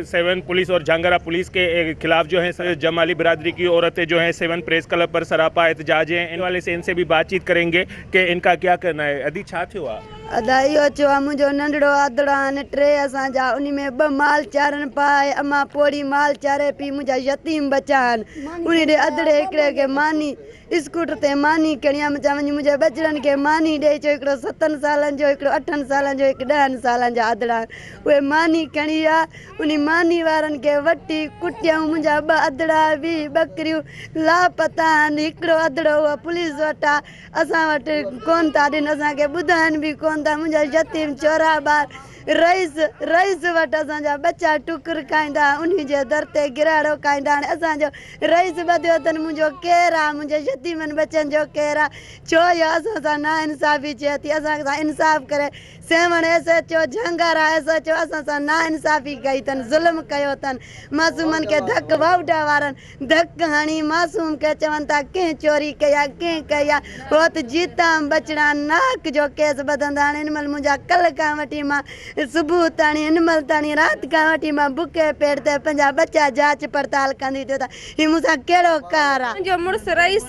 7 police और झांगरा police के खिलाफ जो है जमाली बिरादरी की औरतें जो हैं 7 प्रेस क्लब पर सरापा एहतजाज हैं। इन वाले से इनसे भी बातचीत करेंगे कि इनका क्या करना है। अदी छा थियो आ अदा इहो थियो आहे मुंहिंजो नंढड़ो आदड़ा आहिनि 3 असांजा, उन में 2 माल चारनि पाए अम्मा पोड़ी माल चारे पई, मुंहिंजा यतीम बच्चा आहिनि। उन ॾे अदड़े हिकिड़े खे मानी स्कूटर ते मानी खणी आहे, चवां वञी मुंहिंजे बचड़नि खे मानी ॾेई चो। हिकिड़ो 7 सालनि जो, हिकिड़ो 8 सालनि जो, हिकु 10 सालनि जा आदड़ा आहिनि। उहे मानी खणी आहे, उन मानी वारनि खे वठी कुटियऊं। मुंहिंजा 2 अदड़ा 20 बकरियूं लापता आहिनि। हिकिड़ो अदड़ो उहो पुलिस वटि आहे, असां वटि कोन था ॾियनि, असांखे ॿुधाइनि बि कोन था। मुंहिंजा यतीम चोरा ॿार रईस वटि असांजा बच्चा टुकुर खाईंदा, उन जे दर ते गिराड़ो खाईंदा आहिनि। असांजो रईस ॿधियो अथनि, मुंहिंजो केरु आहे, मुंहिंजे यतीमनि बच्चनि जो केरु आहे? छो इहो असां सां ना इंसाफ़ी थिए थी? असां सां इंसाफ़ करे सेवण SHO झंगारा SHO असां सां ना इंसाफ़ी कई अथनि, ज़ुल्म कयो अथनि। मासूमनि खे धक वाउडा वारनि धक हणी मासूम खे चवनि था कंहिं चोरी कई आहे, कंहिं कई आहे। हो त जीता बचड़ा नाक जो केस ॿधंदा आहिनि। हिन महिल मुंहिंजा कल्ह खां वठी मां सुबुह ताणी, हिन महिल ताणी राति खां वठी मां बुखे पेट ते पंहिंजा बच्चा जांच पड़ताल कंदी थियो त हीउ मूंसां कहिड़ो कार आहे? मुंहिंजो मुड़ुसु रईस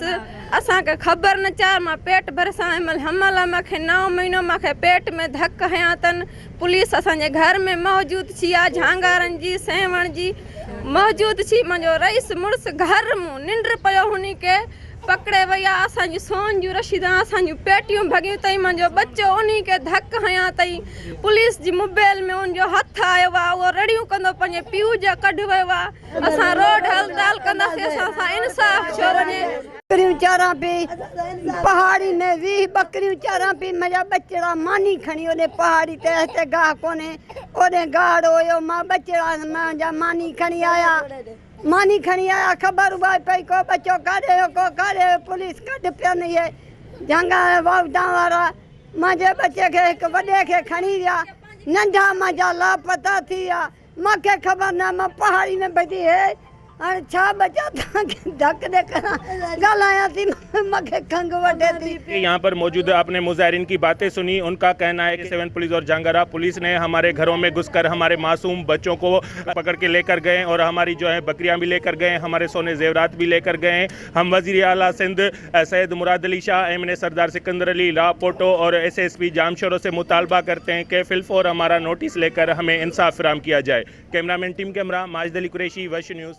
असांखे ख़बर न चार मां पेट भरिसां हिन महिल हमल आहे, मूंखे 9 महीनो मूंखे पेट में धक हयां अथनि। पुलिस असांजे घर में मौजूद थी आहे, झांगारनि जी सेवण जी मौजूद थी। मुंहिंजो रईस मुड़ुसु घर मूं निंड पियो, हुन खे पकड़े विया, असांजी सोन जूं रशीदा असांजूं पेटियूं भॻियूं अथई। मुंहिंजो बच्चो उन खे धक हयां अथई। पुलिस जी मोबाइल में उनजो हथु आयो आहे, उहो रड़ियूं कंदो पंहिंजे पीउ जा कढ वियो आहे। असां रोड हलचल कंदासीं, असां सां इंसाफ़ छो वञे? बकरियूं चारां पई पहाड़ी में, 20 बकरियूं चारां पई। मुंहिंजा बचड़ा मानी खणी ओॾे पहाड़ी ते, हिते गाह कोन्हे, ओॾे गाड़ हुयो। मां बचड़ा मुंहिंजा मानी खणी आया, ख़बर उहा पई को बच्चो काॾे हो, को काॾे हो। पुलिस कढ पियनि इहे झंगा वाउडा वारा। मुंहिंजे बच्चे खे हिकु वॾे खे खणी विया, नंढा मुंहिंजा लापता थी विया। मूंखे ख़बर न, मां पहाड़ी में भॼी हे हाणे छा बचा तव्हांखे धक ॾे करां, ॻाल्हायां थी, मूंखे खंघि वठे थी। यहाँ पर मौजूद आपने मुजाहिरीन की बातें सुनी। उनका कहना है कि 7 पुलिस और झांगरा पुलिस ने हमारे घरों में घुसकर हमारे मासूम बच्चों को पकड़ के लेकर गए और हमारी जो है बकरियां भी लेकर गए, हमारे सोने जेवरात भी लेकर गए। हम वज़ीर आला सिंध सैयद मुराद अली शाह, MNA सरदार सिकंदर अली रापोटो और SSP जामशोरों से मुतालबा करते हैं कि फिलफौर हमारा नोटिस लेकर हमें इंसाफ फराहम किया जाए। Cameraman team camera Majid Ali Qureshi, वश न्यूज़।